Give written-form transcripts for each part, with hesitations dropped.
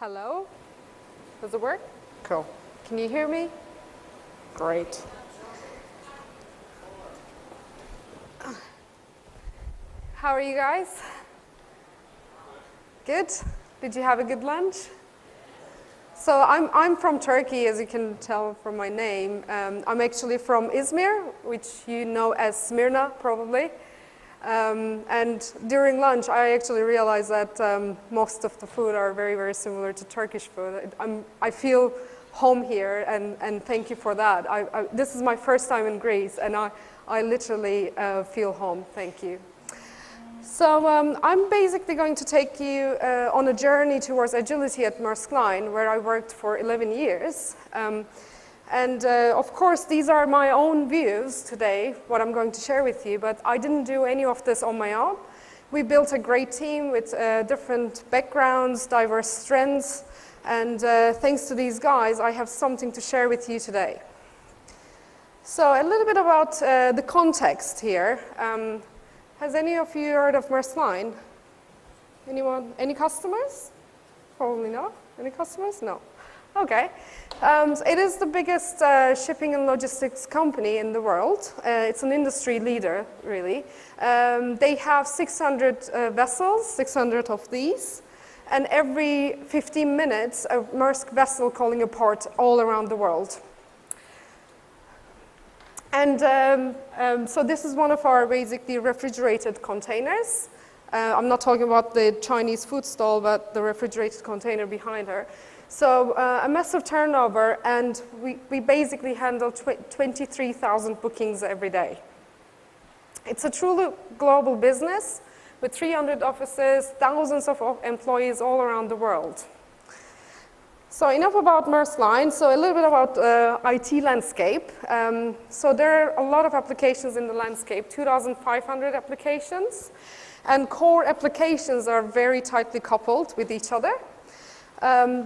Hello? Does it work? Cool. Can you hear me? Great. How are you guys? Good? Did you have a good lunch? So I'm from Turkey, as you can tell from my name. I'm actually from Izmir, which you know as Smyrna, probably. And during lunch, I actually realized that most of the food are very, very similar to Turkish food. I feel home here, and thank you for that. This is my first time in Greece, and I literally feel home. Thank you. So I'm basically going to take you on a journey towards agility at Maersk Line, where I worked for 11 years. And of course, these are my own views today, what I'm going to share with you, but I didn't do any of this on my own. We built a great team with different backgrounds, diverse strengths, and thanks to these guys, I have something to share with you today. So a little bit about the context here. Has any of you heard of Maersk Line? Anyone? Any customers? Probably not. Any customers? No. Okay. It is the biggest shipping and logistics company in the world. It's an industry leader, really. They have 600 vessels, 600 of these, and every 15 minutes, a Maersk vessel calling a port all around the world. And so this is one of our basically refrigerated containers. I'm not talking about the Chinese food stall, but the refrigerated container behind her. So a massive turnover, and we basically handle 23,000 bookings every day. It's a truly global business with 300 offices, thousands of employees all around the world. So enough about Maersk Line. So a little bit about IT landscape. So there are a lot of applications in the landscape, 2,500 applications, and core applications are very tightly coupled with each other.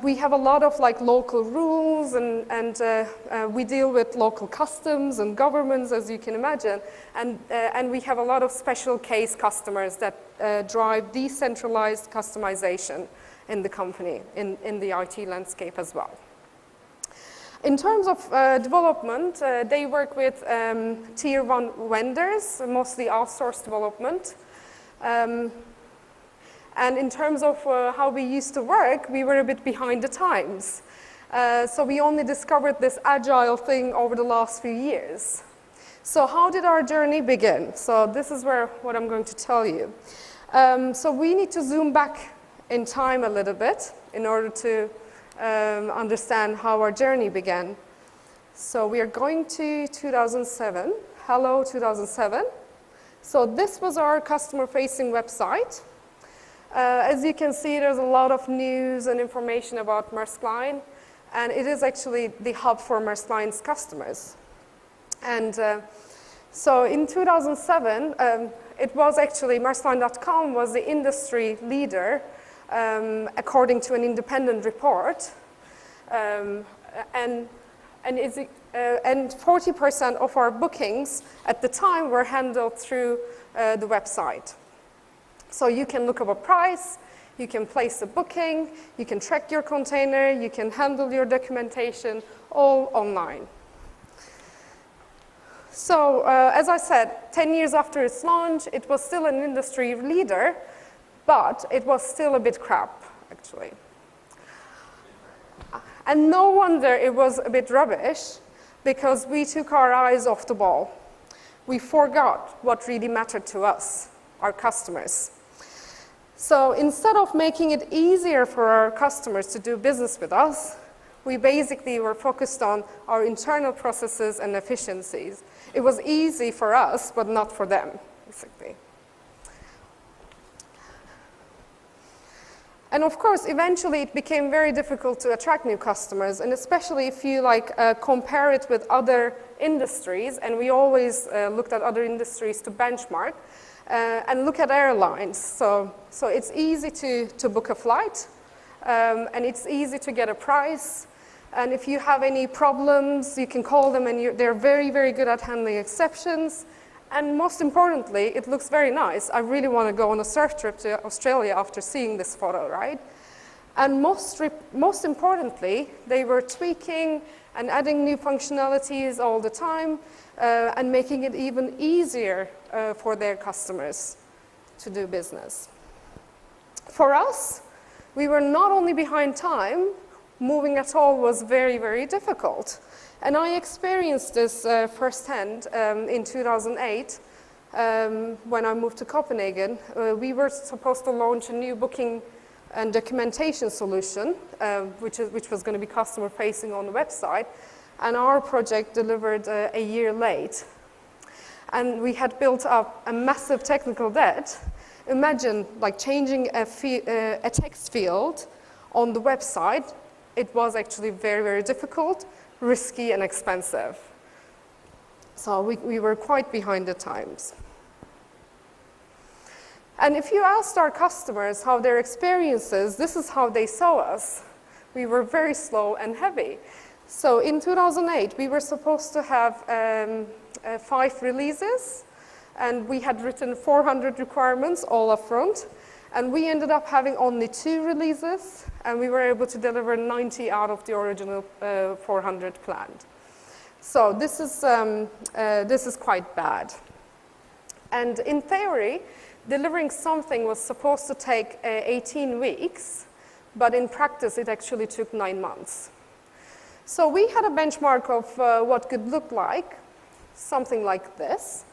We have a lot of local rules, and we deal with local customs and governments, as you can imagine, and we have a lot of special case customers that drive decentralized customization in the company, in the IT landscape as well. In terms of development, they work with tier 1 vendors, mostly outsourced development. And in terms of how we used to work, we were a bit behind the times. So we only discovered this Agile thing over the last few years. So how did our journey begin? So this is what I'm going to tell you. So we need to zoom back in time a little bit in order to understand how our journey began. So we are going to 2007. Hello, 2007. So this was our customer-facing website. As you can see, there's a lot of news and information about Maersk Line, and it is actually the hub for Maersk Line's customers. And so in 2007, it was actually MaerskLine.com was the industry leader according to an independent report, and 40% of our bookings at the time were handled through the website. So you can look up a price, you can place a booking, you can track your container, you can handle your documentation, all online. So as I said, 10 years after its launch, it was still an industry leader, but it was still a bit crap, actually. And no wonder it was a bit rubbish, because we took our eyes off the ball. We forgot what really mattered to us, our customers. So instead of making it easier for our customers to do business with us, we basically were focused on our internal processes and efficiencies. It was easy for us, but not for them, basically. And of course, eventually it became very difficult to attract new customers, and especially if you compare it with other industries, and we always looked at other industries to benchmark, and look at airlines. So it's easy to book a flight, and it's easy to get a price. And if you have any problems, you can call them, and they're very, very good at handling exceptions. And most importantly, it looks very nice. I really want to go on a surf trip to Australia after seeing this photo, right? And most importantly, they were tweaking and adding new functionalities all the time and making it even easier for their customers to do business. For us, we were not only behind time, moving at all was very, very difficult. And I experienced this firsthand in 2008 when I moved to Copenhagen. We were supposed to launch a new booking and documentation solution, which was going to be customer-facing on the website, and our project delivered a year late. And we had built up a massive technical debt. Imagine like changing a text field on the website. It was actually very, very difficult, risky, and expensive. So we were quite behind the times. And if you asked our customers how their experiences, this is how they saw us. We were very slow and heavy. So in 2008, we were supposed to have 5 releases, and we had written 400 requirements all up front, and we ended up having only 2 releases, and we were able to deliver 90 out of the original 400 planned. So this is quite bad. And in theory, delivering something was supposed to take 18 weeks, but in practice it actually took 9 months. So we had a benchmark of what could look like, something like this,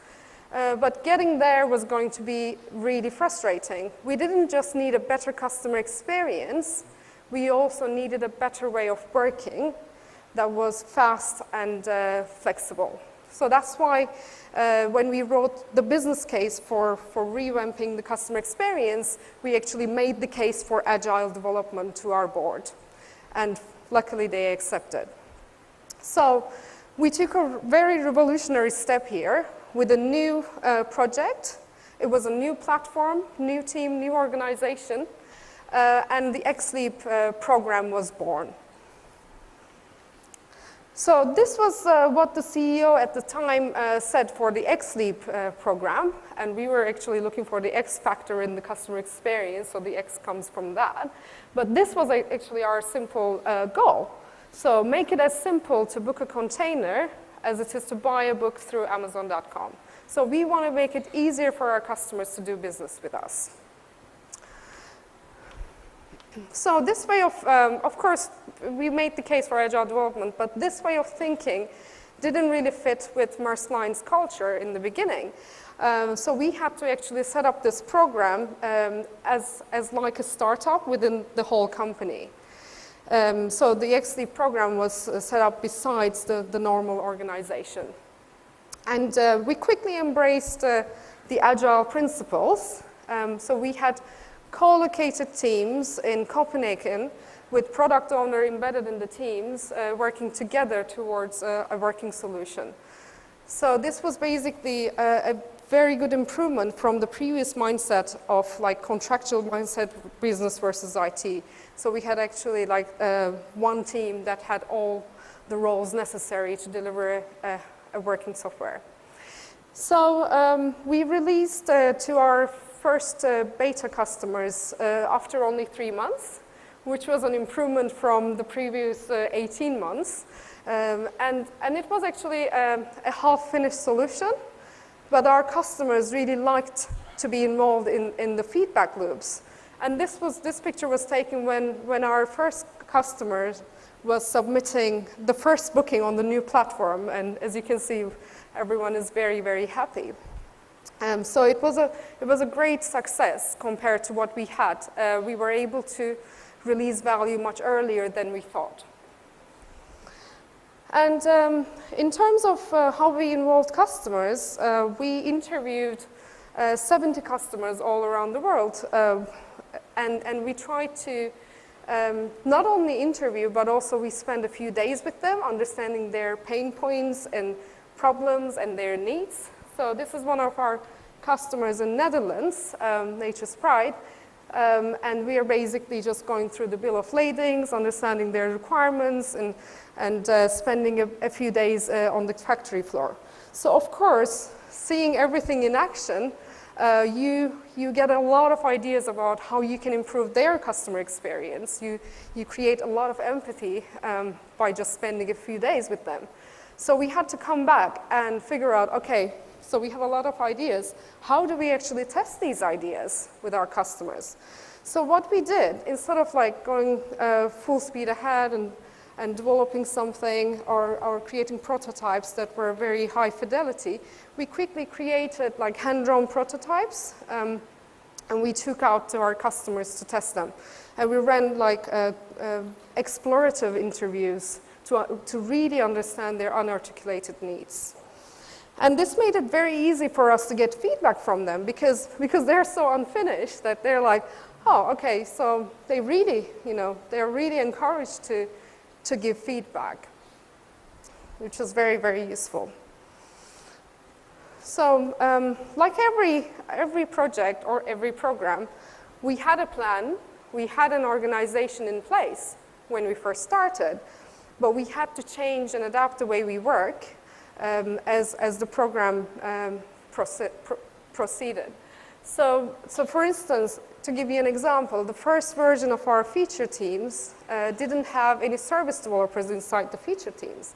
but getting there was going to be really frustrating. We didn't just need a better customer experience, we also needed a better way of working that was fast and flexible. So that's why when we wrote the business case for revamping the customer experience, we actually made the case for agile development to our board. And luckily they accepted. So we took a very revolutionary step here with a new project. It was a new platform, new team, new organization, and the XLEAP program was born. So this was what the CEO at the time said for the XLEAP program, and we were actually looking for the X factor in the customer experience, so the X comes from that. But this was actually our simple goal. So make it as simple to book a container as it is to buy a book through Amazon.com. So we want to make it easier for our customers to do business with us. So this way of course, we made the case for agile development, but this way of thinking didn't really fit with Maersk Line's culture in the beginning. So we had to actually set up this program as like a startup within the whole company. So the XLEAP program was set up besides the normal organization. And we quickly embraced the agile principles. So we had co-located teams in Copenhagen with product owner embedded in the teams working together towards a working solution. So this was basically a very good improvement from the previous mindset of like contractual mindset business versus IT. So we had actually like one team that had all the roles necessary to deliver a working software. So we released to our first beta customers after only 3 months, which was an improvement from the previous 18 months. And it was actually a half-finished solution, but our customers really liked to be involved in the feedback loops. And this picture was taken when our first customer was submitting the first booking on the new platform, and as you can see, everyone is very, very happy. So it was a great success compared to what we had. We were able to release value much earlier than we thought. And in terms of how we involved customers, we interviewed 70 customers all around the world. And we tried to not only interview, but also we spent a few days with them, understanding their pain points and problems and their needs. So this is one of our customers in Netherlands, Nature's Pride, and we are basically just going through the bill of ladings, understanding their requirements, and spending a few days on the factory floor. So of course, seeing everything in action you get a lot of ideas about how you can improve their customer experience. You create a lot of empathy by just spending a few days with them. So we had to come back and figure out, okay, so we have a lot of ideas. How do we actually test these ideas with our customers? So what we did, instead of like going full speed ahead and developing something or creating prototypes that were very high fidelity, we quickly created like hand-drawn prototypes and we took out to our customers to test them. And we ran like explorative interviews to really understand their unarticulated needs. And this made it very easy for us to get feedback from them because they're so unfinished that they're like, oh, okay, so they really, they're really encouraged to give feedback, which was very, very useful. So like every project or every program, we had a plan, we had an organization in place when we first started, but we had to change and adapt the way we work as the program proceeded. So for instance, to give you an example, the first version of our feature teams didn't have any service developers inside the feature teams.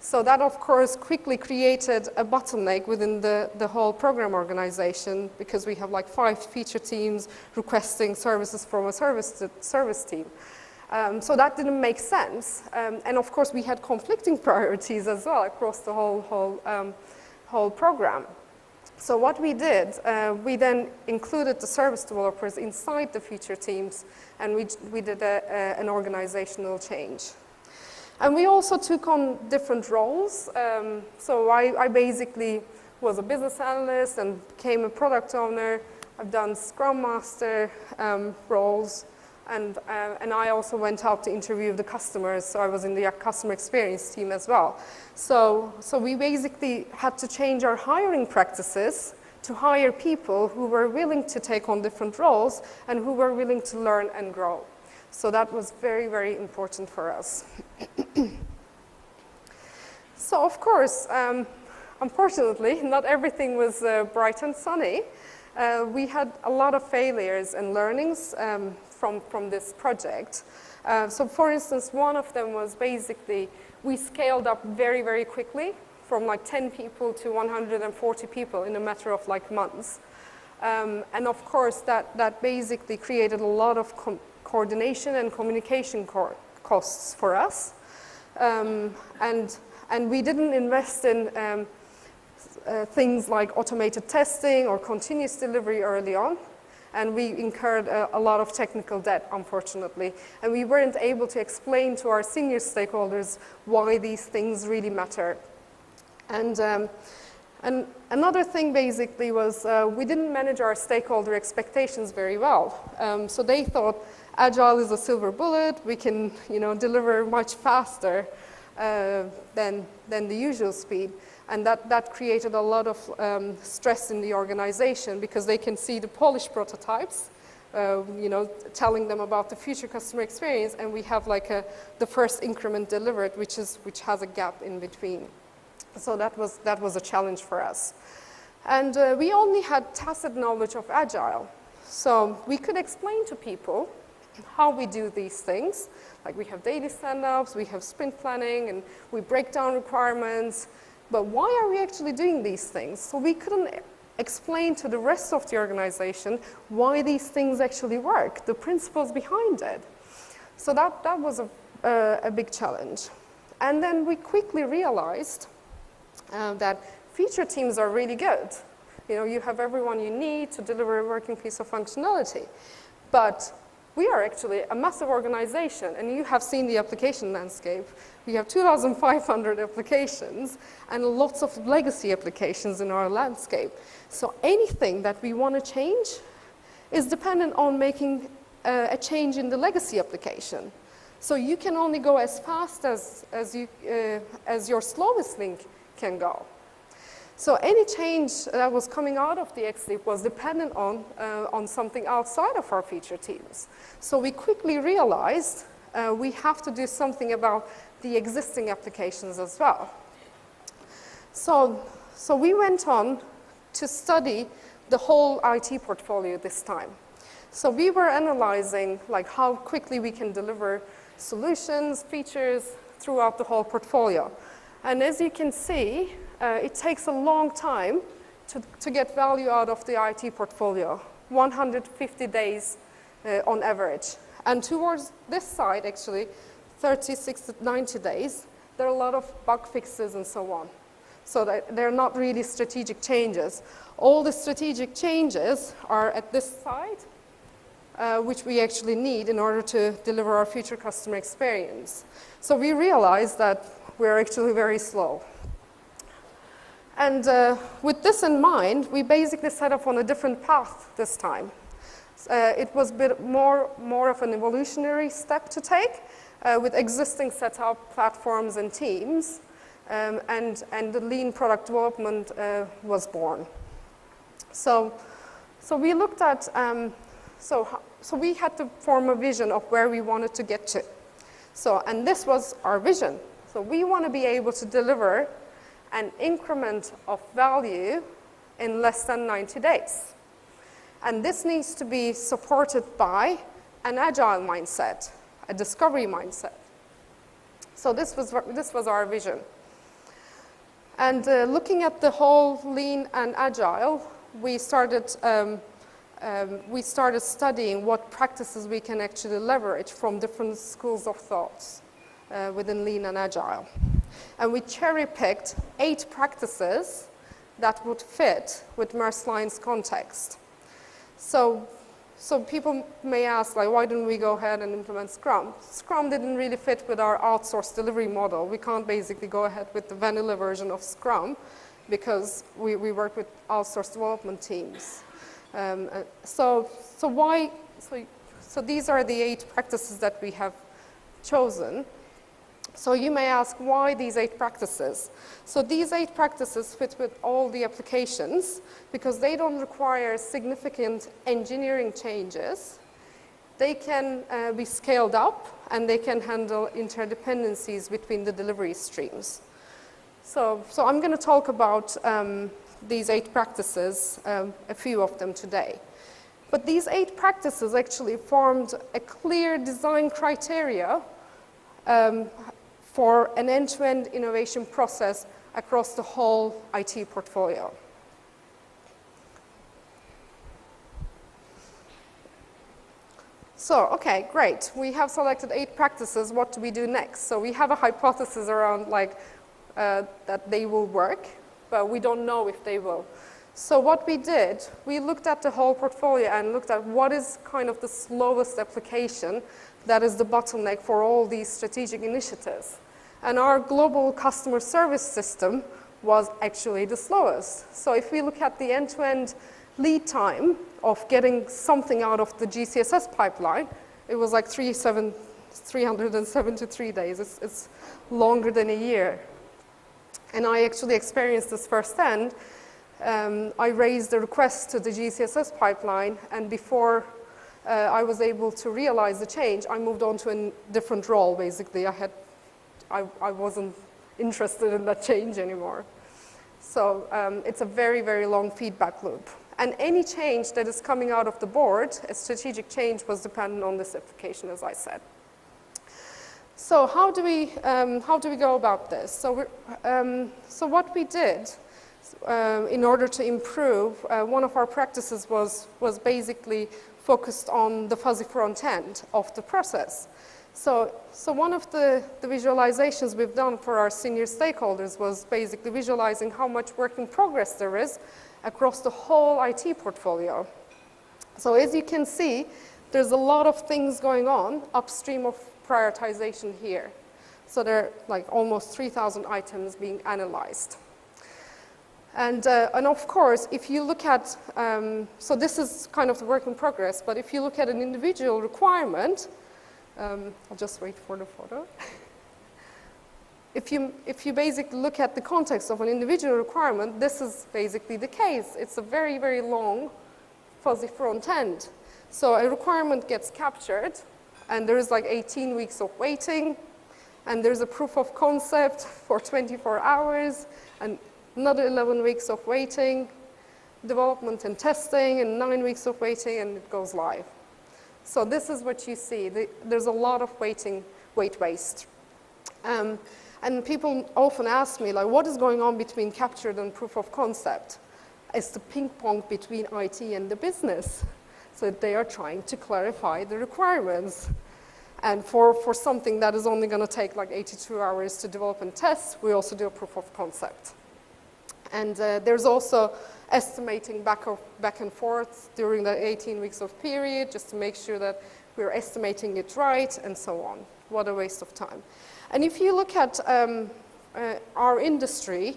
So that, of course, quickly created a bottleneck within the whole program organization because we have like 5 feature teams requesting services from a service team. So that didn't make sense. And of course, we had conflicting priorities as well across the whole program. So what we did, we then included the service developers inside the feature teams, and we did an organizational change. And we also took on different roles. So I basically was a business analyst and became a product owner. I've done Scrum Master roles, and I also went out to interview the customers, so I was in the customer experience team as well. So we basically had to change our hiring practices to hire people who were willing to take on different roles and who were willing to learn and grow. So that was very, very important for us. So of course, unfortunately, not everything was bright and sunny. We had a lot of failures and learnings from this project. So for instance, one of them was basically we scaled up very, very quickly from like 10 people to 140 people in a matter of like months. And of course, that basically created a lot of coordination and communication costs for us. And we didn't invest in things like automated testing or continuous delivery early on. And we incurred a lot of technical debt, unfortunately. And we weren't able to explain to our senior stakeholders why these things really matter. And another thing basically was we didn't manage our stakeholder expectations very well. So they thought Agile is a silver bullet. We can deliver much faster than the usual speed. And that created a lot of stress in the organization because they can see the polished prototypes, telling them about the future customer experience, and we have like the first increment delivered, which has a gap in between. So that was a challenge for us. And we only had tacit knowledge of Agile. So we could explain to people how we do these things. Like we have daily stand-ups, we have sprint planning, and we break down requirements. But why are we actually doing these things? So we couldn't explain to the rest of the organization why these things actually work, the principles behind it. So that was a big challenge. And then we quickly realized that feature teams are really good. You have everyone you need to deliver a working piece of functionality. But we are actually a massive organization, and you have seen the application landscape. We have 2,500 applications and lots of legacy applications in our landscape. So anything that we want to change is dependent on making a change in the legacy application. So you can only go as fast as your slowest link can go. So any change that was coming out of the XLeap was dependent on something outside of our feature teams. So we quickly realized we have to do something about the existing applications as well. So we went on to study the whole IT portfolio this time. So we were analyzing like how quickly we can deliver solutions, features throughout the whole portfolio. And as you can see, it takes a long time to get value out of the IT portfolio, 150 days on average. And towards this side, actually, 36 to 90 days, there are a lot of bug fixes and so on. So they're not really strategic changes. All the strategic changes are at this side, which we actually need in order to deliver our future customer experience. So we realized that we're actually very slow. And with this in mind, we basically set up on a different path this time. It was a bit more of an evolutionary step to take with existing setup platforms and teams, and the lean product development was born. So we looked at, so we had to form a vision of where we wanted to get to. And this was our vision. So we want to be able to deliver an increment of value in less than 90 days. And this needs to be supported by an agile mindset, a discovery mindset. So this was our vision. And looking at the whole lean and agile, we started studying what practices we can actually leverage from different schools of thoughts within lean and agile. And we cherry-picked 8 practices that would fit with Maersk Line's context. So people may ask, like, why didn't we go ahead and implement Scrum? Scrum didn't really fit with our outsourced delivery model. We can't basically go ahead with the vanilla version of Scrum because we work with outsourced development teams. So these are the 8 practices that we have chosen. So you may ask, why these 8 practices? So these 8 practices fit with all the applications because they don't require significant engineering changes. They can be scaled up and they can handle interdependencies between the delivery streams. So I'm going to talk about these 8 practices, a few of them today. But these 8 practices actually formed a clear design criteria for an end-to-end innovation process across the whole IT portfolio. So, okay, great. We have selected 8 practices. What do we do next? So we have a hypothesis around that they will work, but we don't know if they will. So what we did, we looked at the whole portfolio and looked at what is kind of the slowest application that is the bottleneck for all these strategic initiatives. And our global customer service system was actually the slowest. So if we look at the end-to-end lead time of getting something out of the GCSS pipeline, it was like 373 days. It's longer than a year. And I actually experienced this firsthand. I raised a request to the GCSS pipeline, and before I was able to realize the change, I moved on to a different role, basically. I wasn't interested in that change anymore. So it's a very, very long feedback loop. And any change that is coming out of the board, a strategic change, was dependent on this application, as I said. So how do we go about this? So what we did in order to improve, one of our practices was basically focused on the fuzzy front end of the process. So one of the visualizations we've done for our senior stakeholders was basically visualizing how much work in progress there is across the whole IT portfolio. So as you can see, there's a lot of things going on upstream of prioritization here. So there are like almost 3,000 items being analyzed. And of course, if you look at, so this is kind of the work in progress, but if you look at an individual requirement, I'll just wait for the photo. If you basically look at the context of an individual requirement, this is basically the case. It's a very, very long fuzzy front end. So a requirement gets captured, and there is like 18 weeks of waiting, and there's a proof of concept for 24 hours, and another 11 weeks of waiting, development and testing, and 9 weeks of waiting, and it goes live. So this is what you see. There's a lot of weight waste. And people often ask me, like, what is going on between captured and proof of concept? It's the ping pong between IT and the business. So they are trying to clarify the requirements. And for something that is only going to take like 82 hours to develop and test, we also do a proof of concept. And there's also estimating back and forth during the 18 weeks of period, just to make sure that we're estimating it right, and so on. What a waste of time. And if you look at our industry,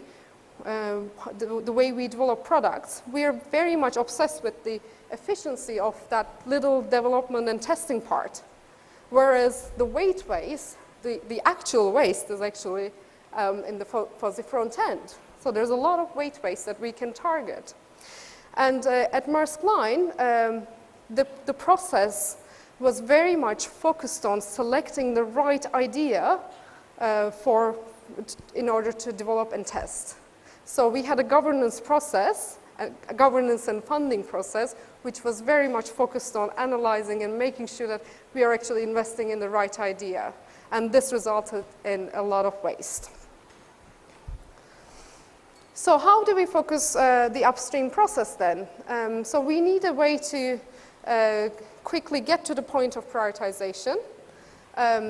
the way we develop products, we are very much obsessed with the efficiency of that little development and testing part. Whereas the weight waste, the actual waste is actually in the fuzzy front end. So there's a lot of weight waste that we can target. And at Maersk Line, the process was very much focused on selecting the right idea in order to develop and test. So we had a governance process, a governance and funding process, which was very much focused on analyzing and making sure that we are actually investing in the right idea. And this resulted in a lot of waste. So how do we focus the upstream process then? So we need a way to quickly get to the point of prioritization.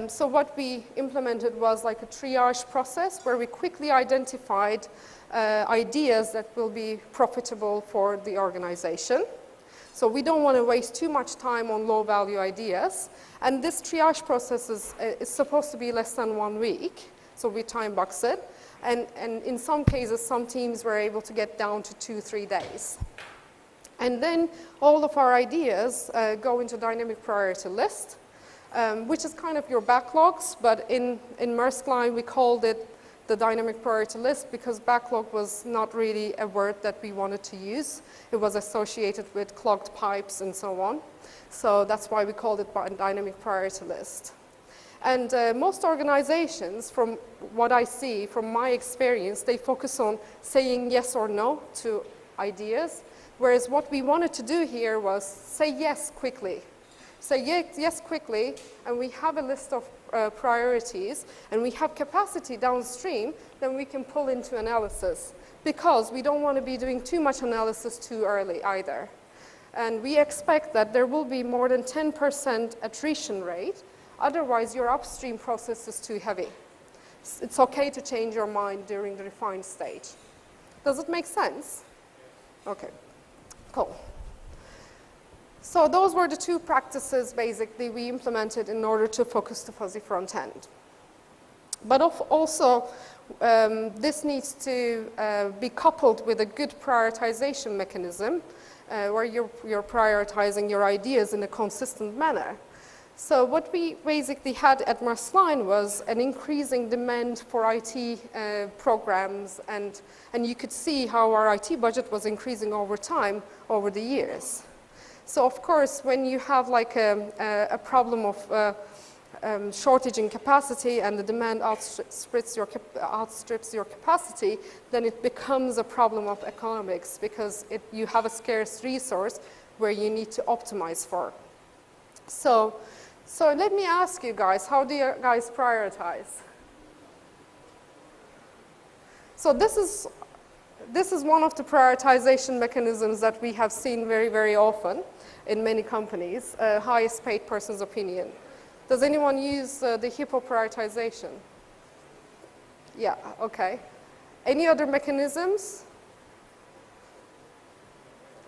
So what we implemented was like a triage process where we quickly identified ideas that will be profitable for the organization. So we don't want to waste too much time on low-value ideas. And this triage process is supposed to be less than 1 week, so we time box it. And in some cases, some teams were able to get down to 2-3 days. And then all of our ideas go into dynamic priority list, which is kind of your backlogs, but in Maersk Line, we called it the dynamic priority list because backlog was not really a word that we wanted to use. It was associated with clogged pipes and so on. So that's why we called it dynamic priority list. And most organizations, from what I see, from my experience, they focus on saying yes or no to ideas, whereas what we wanted to do here was say yes quickly. Say yes quickly, and we have a list of priorities, and we have capacity downstream, then we can pull into analysis, because we don't want to be doing too much analysis too early either. And we expect that there will be more than 10% attrition rate, otherwise your upstream process is too heavy. It's okay to change your mind during the refine stage. Does it make sense? Okay, cool. So those were the two practices, basically, we implemented in order to focus the fuzzy front end. But also, this needs to be coupled with a good prioritization mechanism where you're prioritizing your ideas in a consistent manner. So what we basically had at Maersk Line was an increasing demand for IT programs, and you could see how our IT budget was increasing over time, over the years. So of course, when you have like a problem of shortage in capacity and the demand outstrips your capacity, then it becomes a problem of economics because you have a scarce resource where you need to optimize for. So let me ask you guys, how do you guys prioritize? So this is one of the prioritization mechanisms that we have seen very, very often in many companies, highest paid person's opinion. Does anyone use the HIPPO prioritization? Yeah, okay. Any other mechanisms?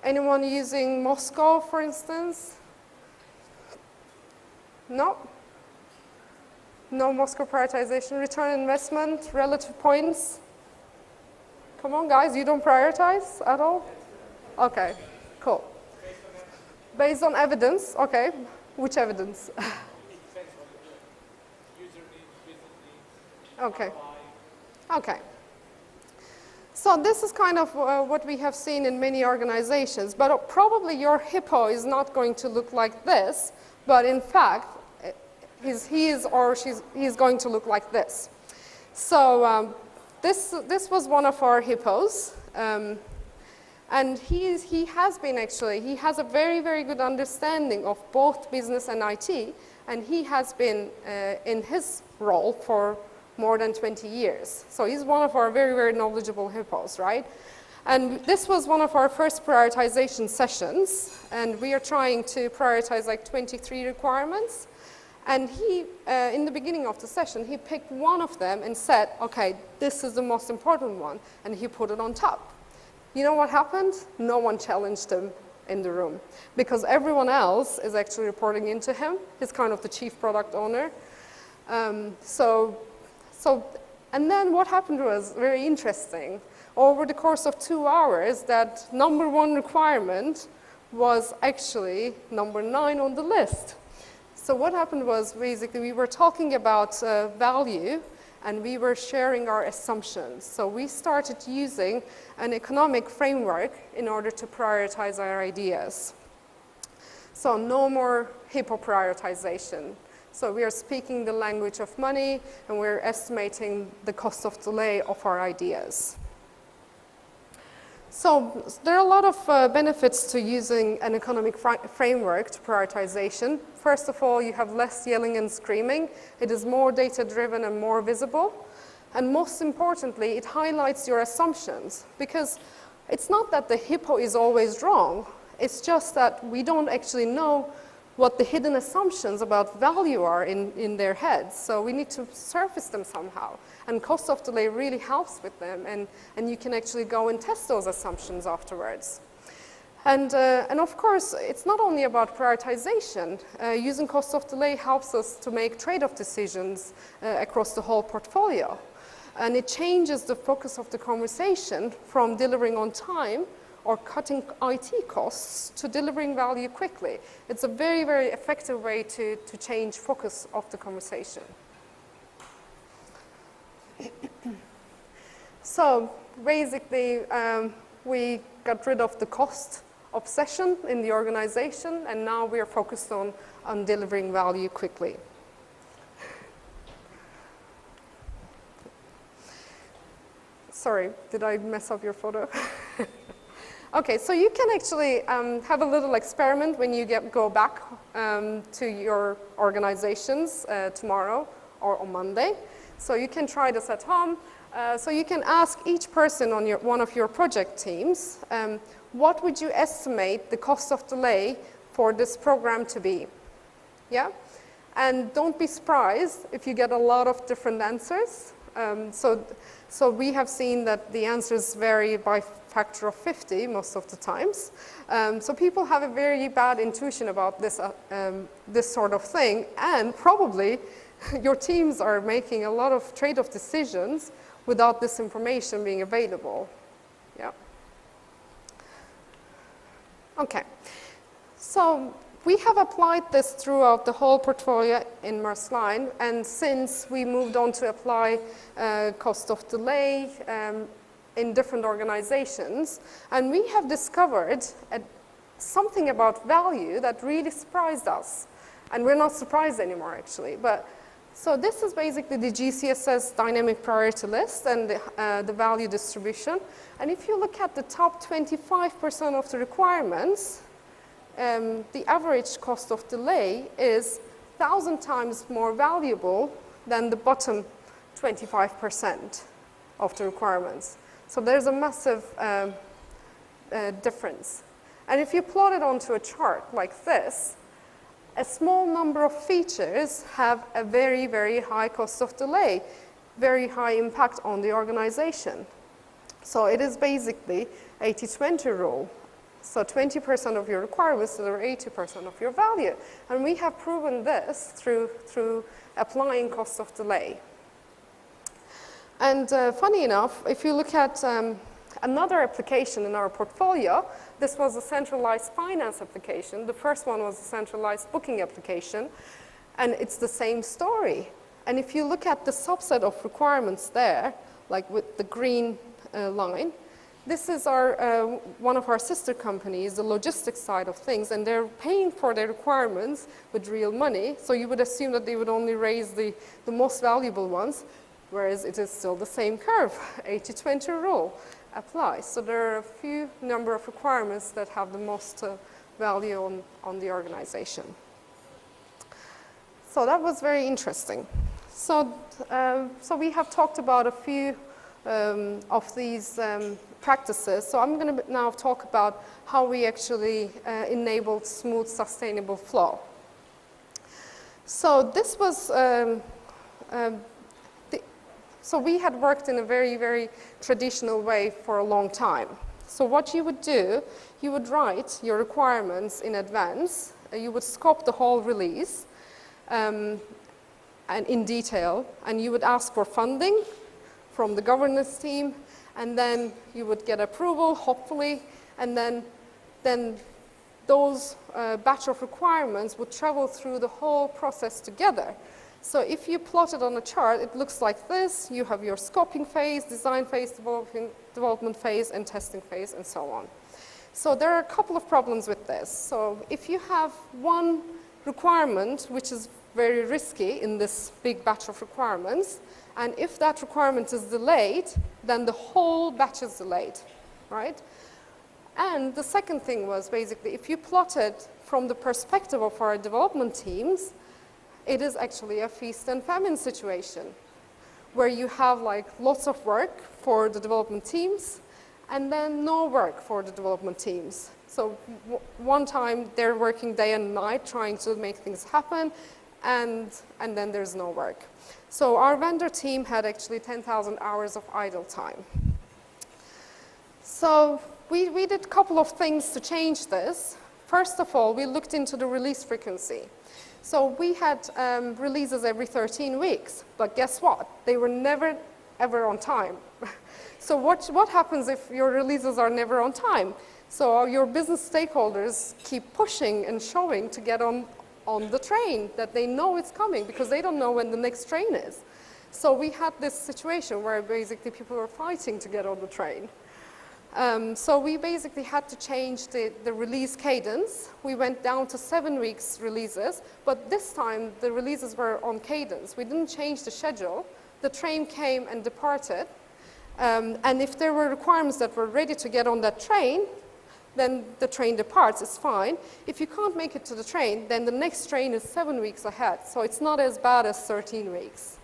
Anyone using Moscow, for instance? No? No Moscow prioritization, return on investment, relative points? Come on, guys, you don't prioritize at all? Okay, cool. Based on evidence, okay. Which evidence? Okay. Okay. So this is kind of what we have seen in many organizations, but probably your HIPPO is not going to look like this, but in fact, he is going to look like this. So this was one of our HIPPOs. And he has a very, very good understanding of both business and IT, and he has been in his role for more than 20 years. So he's one of our very, very knowledgeable hippos, right? And this was one of our first prioritization sessions, and we are trying to prioritize like 23 requirements. And he, in the beginning of the session, he picked one of them and said, okay, this is the most important one, and he put it on top. You know what happened? No one challenged him in the room, because everyone else is actually reporting into him. He's kind of the chief product owner. And then what happened was very interesting. Over the course of 2 hours, that number 1 requirement was actually number 9 on the list. So what happened was basically we were talking about value, and we were sharing our assumptions. So we started using an economic framework in order to prioritize our ideas. So no more hippo prioritization. So we are speaking the language of money, and we're estimating the cost of delay of our ideas. So there are a lot of benefits to using an economic framework to prioritization. First of all, you have less yelling and screaming. It is more data-driven and more visible. And most importantly, it highlights your assumptions, because it's not that the hippo is always wrong. It's just that we don't actually know what the hidden assumptions about value are in their heads. So we need to surface them somehow. And cost of delay really helps with them, and you can actually go and test those assumptions afterwards. And of course, it's not only about prioritization. Using cost of delay helps us to make trade-off decisions across the whole portfolio. And it changes the focus of the conversation from delivering on time or cutting IT costs to delivering value quickly. It's a very, very effective way to change focus of the conversation. So basically, we got rid of the cost obsession in the organization, and now we are focused on delivering value quickly. Sorry, did I mess up your photo? Okay, so you can actually have a little experiment when you go back to your organizations tomorrow or on Monday. So you can try this at home. So you can ask each person on one of your project teams, what would you estimate the cost of delay for this program to be? Yeah? And don't be surprised if you get a lot of different answers. So we have seen that the answers vary by factor of 50 most of the times. So people have a very bad intuition about this sort of thing, and probably your teams are making a lot of trade-off decisions without this information being available. Yeah. Okay. So we have applied this throughout the whole portfolio in Maersk Line, and since we moved on to apply cost of delay in different organizations, and we have discovered something about value that really surprised us. And we're not surprised anymore, actually. So this is basically the GCSS dynamic priority list and the value distribution. And if you look at the top 25% of the requirements, the average cost of delay is 1,000 times more valuable than the bottom 25% of the requirements. So there's a massive difference. And if you plot it onto a chart like this, a small number of features have a very, very high cost of delay, very high impact on the organization. So it is basically 80-20 rule. So 20% of your requirements deliver 80% of your value. And we have proven this through applying cost of delay. And funny enough, if you look at another application in our portfolio, this was a centralized finance application. The first one was a centralized booking application, and it's the same story. And if you look at the subset of requirements there, like with the green line, this is one of our sister companies, the logistics side of things, and they're paying for their requirements with real money. So you would assume that they would only raise the most valuable ones, whereas it is still the same curve, 80-20 rule. applies. So there are a few number of requirements that have the most value on the organization. So that was very interesting. So, so we have talked about a few of these practices. So I'm going to now talk about how we actually enabled smooth, sustainable flow. So this was, so we had worked in a very, very traditional way for a long time. So what you would do, you would write your requirements in advance. You would scope the whole release and in detail, and you would ask for funding from the governance team, and then you would get approval, hopefully, and then those batch of requirements would travel through the whole process together. So if you plot it on a chart, it looks like this. You have your scoping phase, design phase, development phase, and testing phase, and so on. So there are a couple of problems with this. So if you have one requirement, which is very risky in this big batch of requirements, and if that requirement is delayed, then the whole batch is delayed, right? And the second thing was basically, if you plot it from the perspective of our development teams, it is actually a feast and famine situation where you have like lots of work for the development teams and then no work for the development teams. So one time they're working day and night trying to make things happen, and then there's no work. So our vendor team had actually 10,000 hours of idle time. So we did a couple of things to change this. First of all, we looked into the release frequency. So we had releases every 13 weeks, but guess what? They were never, ever on time. So what happens if your releases are never on time? So your business stakeholders keep pushing and showing to get on the train, that they know it's coming, because they don't know when the next train is. So we had this situation where basically people were fighting to get on the train. So we basically had to change the release cadence. We went down to 7 weeks releases, but this time the releases were on cadence. We didn't change the schedule. The train came and departed. And if there were requirements that were ready to get on that train, then the train departs, it's fine. If you can't make it to the train, then the next train is 7 weeks ahead. So it's not as bad as 13 weeks.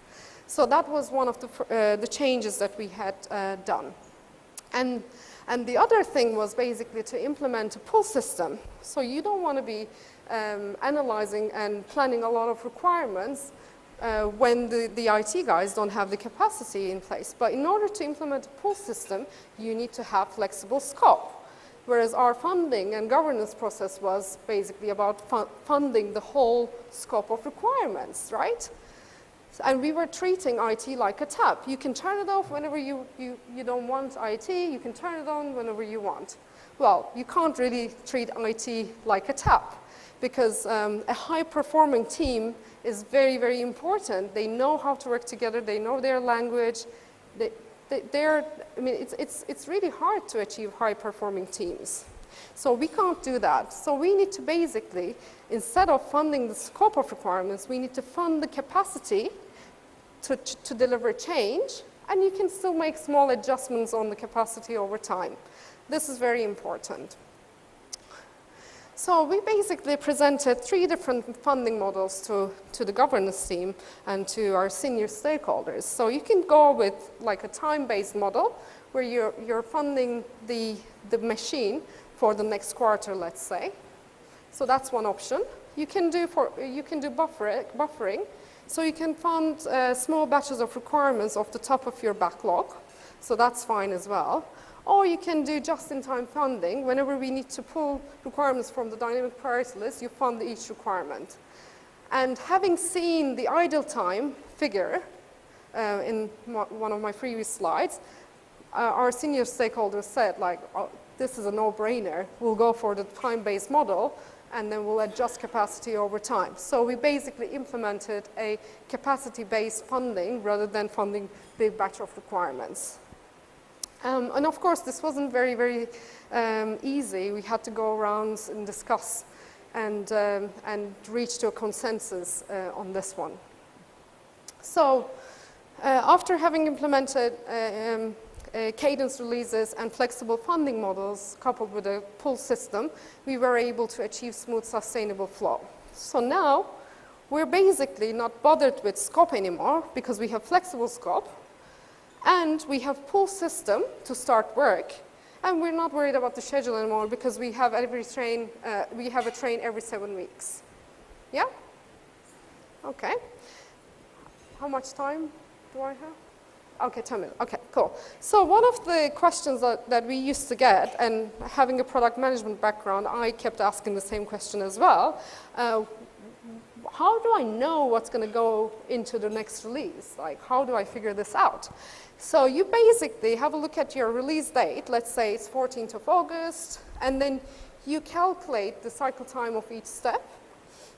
So that was one of the changes that we had done. And the other thing was basically to implement a pull system. So you don't want to be analyzing and planning a lot of requirements when the IT guys don't have the capacity in place. But in order to implement a pull system, you need to have flexible scope. Whereas our funding and governance process was basically about funding the whole scope of requirements, right? And we were treating IT like a tap. You can turn it off whenever you don't want IT. You can turn it on whenever you want. Well, you can't really treat IT like a tap, because a high-performing team is very, very important. They know how to work together. They know their language. I mean, it's really hard to achieve high-performing teams. So we can't do that. So we need to basically, instead of funding the scope of requirements, we need to fund the capacity to deliver change, and you can still make small adjustments on the capacity over time. This is very important. So we basically presented 3 different funding models to the governance team and to our senior stakeholders. So you can go with like a time-based model where you're funding the machine for the next quarter, let's say. So that's one option. You can do buffering. So you can fund small batches of requirements off the top of your backlog. So that's fine as well. Or you can do just-in-time funding. Whenever we need to pull requirements from the dynamic priority list, you fund each requirement. And having seen the idle time figure in one of my previous slides, our senior stakeholders said, like, oh, this is a no-brainer. We'll go for the time-based model, and then we'll adjust capacity over time. So we basically implemented a capacity-based funding rather than funding big batch of requirements. And of course, this wasn't very, very easy. We had to go around and discuss and reach to a consensus on this one. So after having implemented cadence releases and flexible funding models coupled with a pull system, we were able to achieve smooth, sustainable flow. So now, we're basically not bothered with scope anymore because we have flexible scope and we have pull system to start work, and we're not worried about the schedule anymore because we have a train every 7 weeks. Yeah? Okay. How much time do I have? Okay, 10 minutes. Okay, cool. So one of the questions that we used to get, and having a product management background, I kept asking the same question as well. How do I know what's going to go into the next release? Like, how do I figure this out? So you basically have a look at your release date. Let's say it's 14th of August, and then you calculate the cycle time of each step.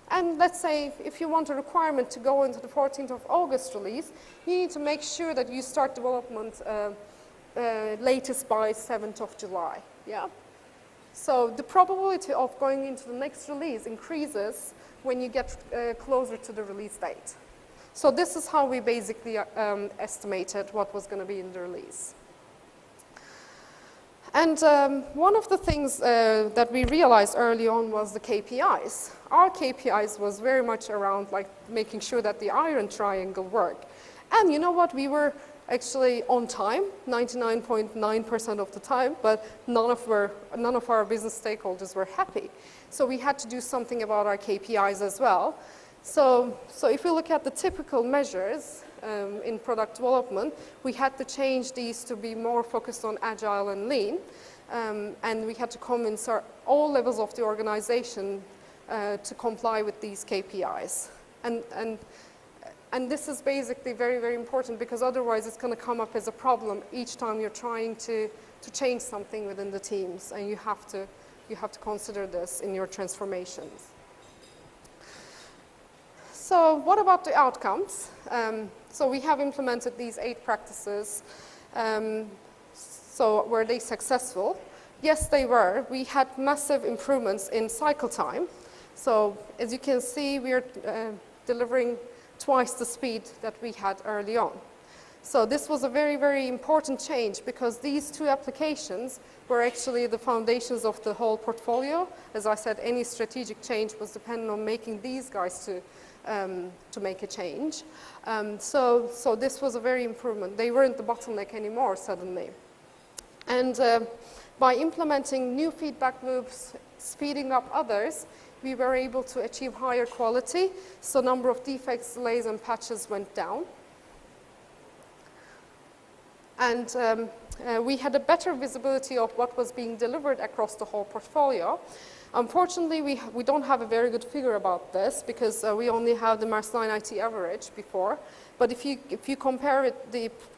And let's say if you want a requirement to go into the 14th of August release, you need to make sure that you start development latest by 7th of July. Yeah? So the probability of going into the next release increases when you get closer to the release date. So this is how we basically estimated what was going to be in the release. And one of the things that we realized early on was the KPIs. Our KPIs was very much around like making sure that the iron triangle worked. And you know what, we were actually on time, 99.9% of the time, but none of our business stakeholders were happy. So we had to do something about our KPIs as well. So if we look at the typical measures in product development, we had to change these to be more focused on Agile and Lean, and we had to convince all levels of the organization to comply with these KPIs. And this is basically very, very important because otherwise it's going to come up as a problem each time you're trying to change something within the teams, and you have to consider this in your transformations. So what about the outcomes? So we have implemented these 8 practices. So were they successful? Yes, they were. We had massive improvements in cycle time. So as you can see, we are delivering twice the speed that we had early on. So this was a very, very important change because these 2 applications were actually the foundations of the whole portfolio. As I said, any strategic change was dependent on making these guys to make a change. So this was a very improvement. They weren't the bottleneck anymore suddenly. And by implementing new feedback loops, speeding up others, we were able to achieve higher quality. So number of defects, delays, and patches went down. And we had a better visibility of what was being delivered across the whole portfolio. Unfortunately, we don't have a very good figure about this because we only have the Maersk Line IT average before. But if you compare it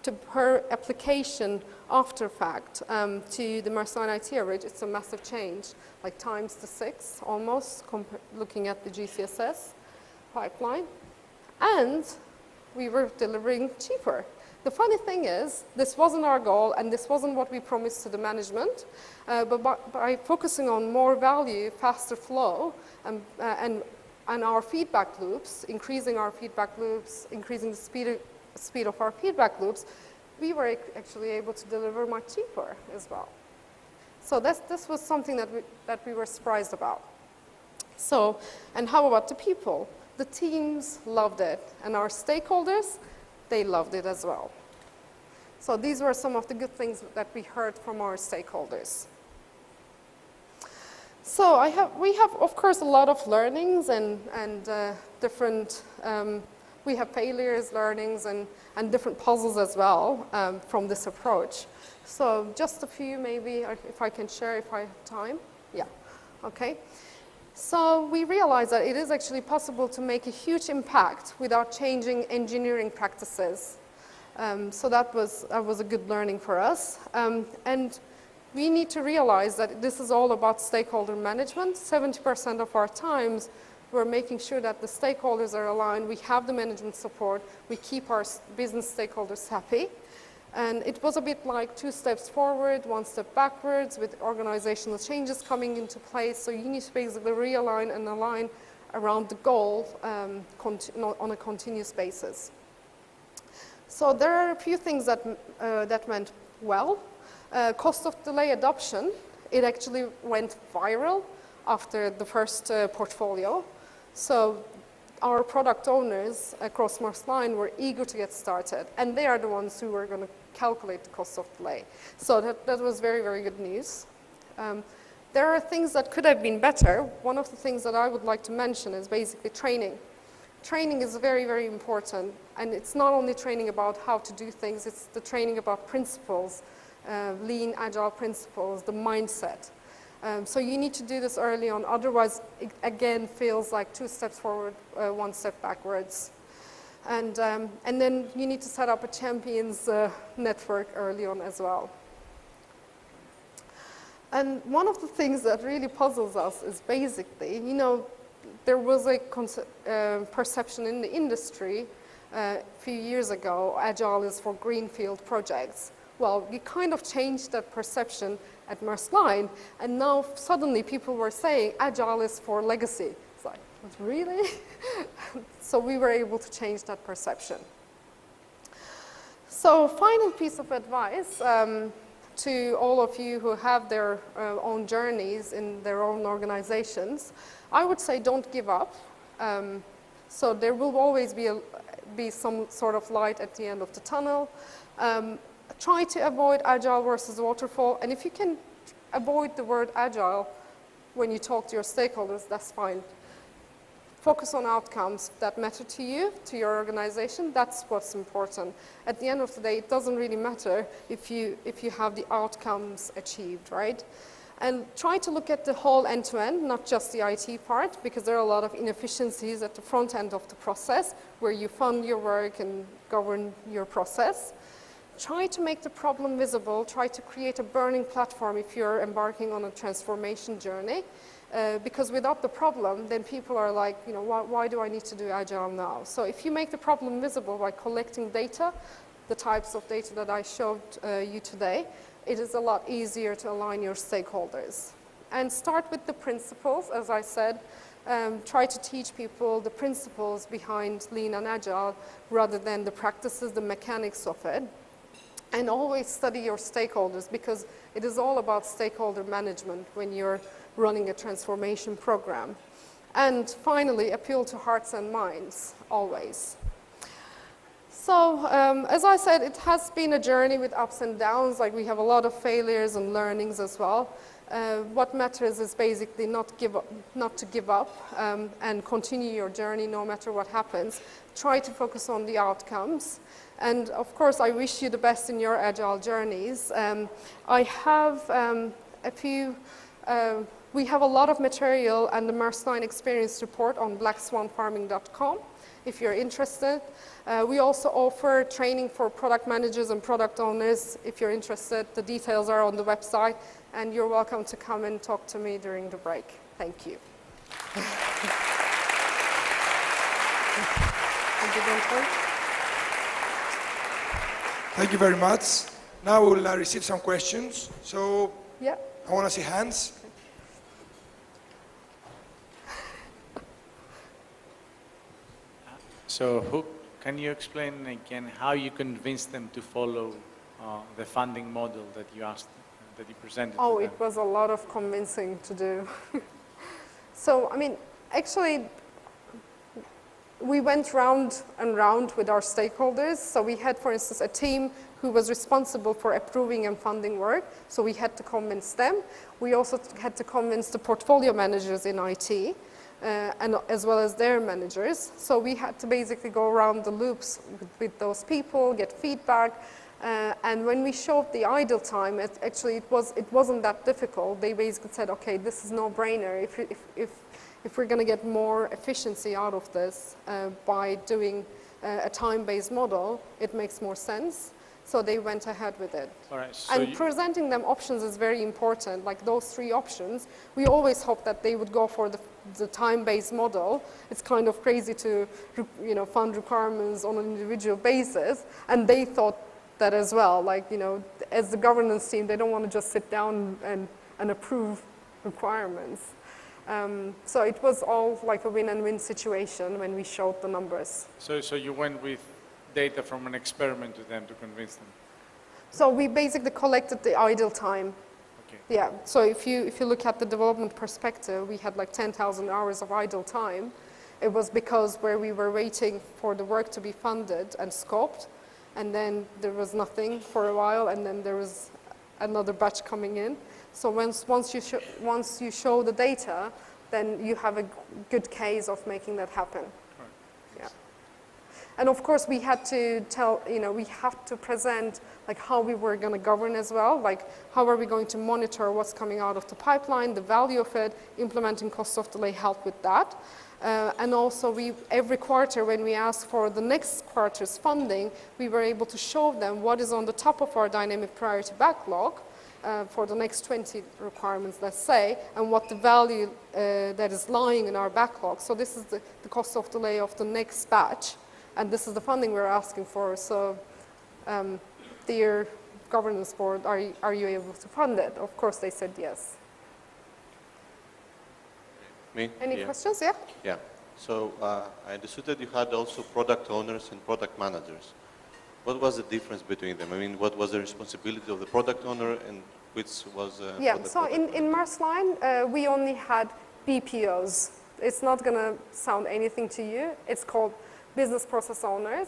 to per application after fact to the Maersk Line IT average, it's a massive change, like times the 6 almost, looking at the GCSS pipeline. And we were delivering cheaper. The funny thing is, this wasn't our goal and this wasn't what we promised to the management, but by focusing on more value, faster flow, and our feedback loops, increasing our feedback loops, increasing the speed of our feedback loops, we were actually able to deliver much cheaper as well. So this was something that we were surprised about. So, and how about the people? The teams loved it, and our stakeholders, they loved it as well. So these were some of the good things that we heard from our stakeholders. So we have, of course, a lot of learnings and different, we have failures, learnings, and different puzzles as well from this approach. So just a few maybe, if I can share, if I have time. Yeah, okay. So we realized that it is actually possible to make a huge impact without changing engineering practices. So that was a good learning for us. And we need to realize that this is all about stakeholder management. 70% of our times we're making sure that the stakeholders are aligned, we have the management support, we keep our business stakeholders happy. And it was a bit like 2 steps forward, 1 step backwards with organizational changes coming into place. So you need to basically realign and align around the goal on a continuous basis. So there are a few things that went well. Cost of delay adoption, it actually went viral after the first portfolio. So our product owners across Maersk Line were eager to get started, and they are the ones who were going to calculate the cost of delay. So that was very, very good news. There are things that could have been better. One of the things that I would like to mention is basically training. Training is very, very important, and it's not only training about how to do things, it's the training about principles, lean, agile principles, the mindset. So you need to do this early on, otherwise it again feels like 2 steps forward, 1 step backwards. And then you need to set up a champions network early on as well. And one of the things that really puzzles us is basically, you know, there was a perception in the industry a few years ago, Agile is for greenfield projects. Well, we kind of changed that perception at Maersk Line, and now suddenly people were saying Agile is for legacy. It's like, really? So we were able to change that perception. So final piece of advice to all of you who have their own journeys in their own organizations, I would say don't give up. So there will always be some sort of light at the end of the tunnel. Try to avoid Agile versus waterfall, and if you can avoid the word Agile when you talk to your stakeholders, that's fine. Focus on outcomes that matter to you, to your organization. That's what's important. At the end of the day, it doesn't really matter if you have the outcomes achieved, right? And try to look at the whole end-to-end, not just the IT part, because there are a lot of inefficiencies at the front end of the process where you fund your work and govern your process. Try to make the problem visible. Try to create a burning platform if you're embarking on a transformation journey. Because without the problem, then people are like, you know, why do I need to do Agile now? So if you make the problem visible by collecting data, the types of data that I showed you today, it is a lot easier to align your stakeholders. And start with the principles, as I said. Try to teach people the principles behind Lean and Agile rather than the practices, the mechanics of it. And always study your stakeholders, because it is all about stakeholder management when you're running a transformation program. And finally, appeal to hearts and minds, always. So, as I said, it has been a journey with ups and downs. Like, we have a lot of failures and learnings as well. What matters is basically not to give up and continue your journey no matter what happens. Try to focus on the outcomes. And of course, I wish you the best in your Agile journeys. I have we have a lot of material and the Maersk Line Experience Report on blackswanfarming.com if you're interested. We also offer training for product managers and product owners if you're interested. The details are on the website, and you're welcome to come and talk to me during the break. Thank you. Thank you very much. Now we'll receive some questions. So yeah. I want to see hands. So can you explain again how you convinced them to follow the funding model that you asked, that you presented to them? Oh, it was a lot of convincing to do. So, I mean, actually, we went round and round with our stakeholders. So we had, for instance, a team who was responsible for approving and funding work. So we had to convince them. We also had to convince the portfolio managers in IT, and as well as their managers. So we had to basically go around the loops with those people, get feedback. And when we showed the idle time, it wasn't that difficult. They basically said, okay, this is no-brainer. If we're going to get more efficiency out of this by doing a time-based model, it makes more sense. So they went ahead with it. All right, so and presenting them options is very important. Like those 3 options, we always hope that they would go for the time-based model. It's kind of crazy to, fund requirements on an individual basis. And they thought that as well. Like, as the governance team, they don't want to just sit down and approve requirements. So it was all like a win and win situation when we showed the numbers. So you went with data from an experiment to them to convince them? So we basically collected the idle time. Okay. Yeah, so if you look at the development perspective, we had like 10,000 hours of idle time. It was because where we were waiting for the work to be funded and scoped, and then there was nothing for a while, and then there was another batch coming in. So once you show the data, then you have a good case of making that happen. Yeah. And of course, we had to we have to present like how we were going to govern as well, like how are we going to monitor what's coming out of the pipeline, the value of it, implementing cost of delay help with that. And also every quarter when we asked for the next quarter's funding, we were able to show them what is on the top of our dynamic priority backlog for the next 20 requirements, let's say, and what the value that is lying in our backlog. So this is the cost of delay of the next batch, and this is the funding we're asking for. So dear governance board, are you able to fund it? Of course they said yes. Me? Any questions? Yeah? Yeah. So I understood that you had also product owners and product managers. What was the difference between them? I mean, what was the responsibility of the product owner and which was yeah, for the so product in Maersk Line, we only had BPOs. It's not going to sound anything to you. It's called business process owners.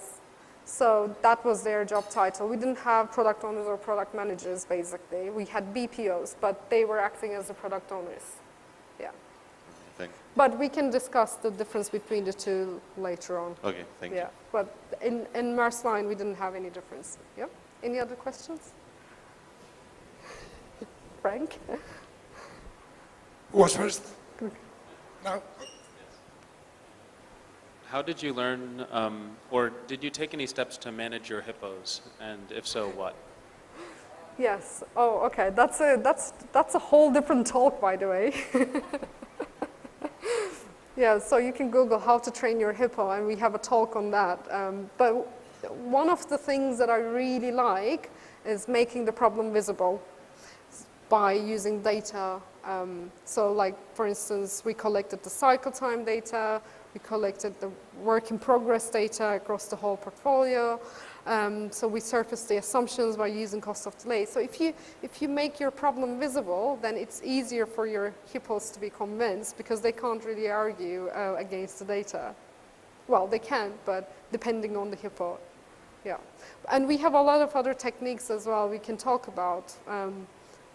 So that was their job title. We didn't have product owners or product managers, basically. We had BPOs, but they were acting as the product owners. Yeah. Thank you. But we can discuss the difference between the two later on. Okay, thank Yeah, you. but in Maersk Line, we didn't have any difference. Yeah? Any other questions? Frank? Who was first? No? How did you learn, or did you take any steps to manage your hippos? And if so, what? Yes. Oh, okay. That's a whole different talk, by the way. Yeah, so you can Google how to train your hippo, and we have a talk on that. But one of the things that I really like is making the problem visible by using data. So like, for instance, we collected the cycle time data, we collected the work in progress data across the whole portfolio. So we surfaced the assumptions by using cost of delay. So if you make your problem visible, then it's easier for your hippos to be convinced because they can't really argue against the data. Well, they can, but depending on the hippo. Yeah. And we have a lot of other techniques as well we can talk about,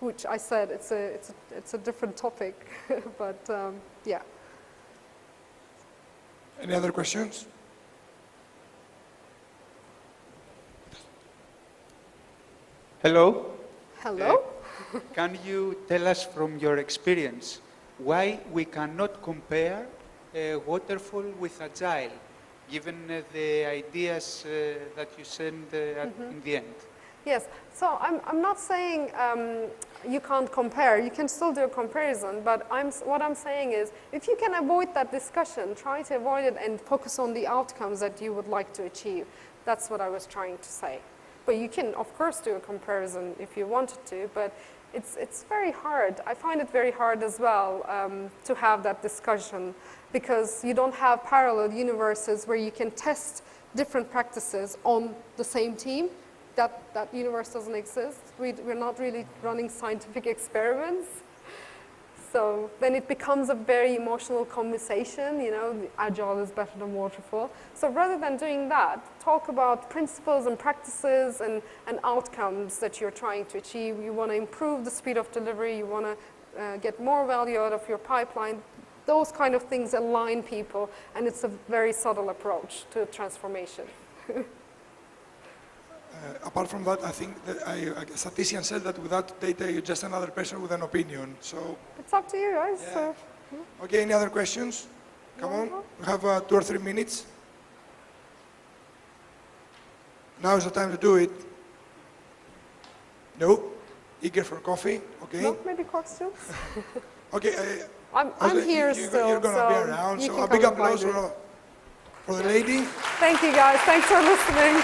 which I said it's a different topic, but yeah. Any other questions? Hello. Hello? Can you tell us from your experience why we cannot compare waterfall with agile, given the ideas that you send in the end? Yes, so I'm not saying you can't compare. You can still do a comparison, but what I'm saying is if you can avoid that discussion, try to avoid it and focus on the outcomes that you would like to achieve. That's what I was trying to say. But you can, of course, do a comparison if you wanted to, but it's very hard. I find it very hard as well to have that discussion because you don't have parallel universes where you can test different practices on the same team. That universe doesn't exist. We're not really running scientific experiments. So then it becomes a very emotional conversation, you know, Agile is better than waterfall. So rather than doing that, talk about principles and practices and outcomes that you're trying to achieve. You want to improve the speed of delivery, you want to get more value out of your pipeline. Those kind of things align people, and it's a very subtle approach to transformation. Apart from that, I think that a statistician said that without data, you're just another person with an opinion. So It's up to you guys. Yeah. So. Okay, any other questions? Come on, we have 2 or 3 minutes. Now is the time to do it. No? Eager for coffee? Okay. No, maybe questions? Okay. I'm here still, You're going to so be around, you so can a big come and applause find me. for the lady. Thank you guys. Thanks for listening.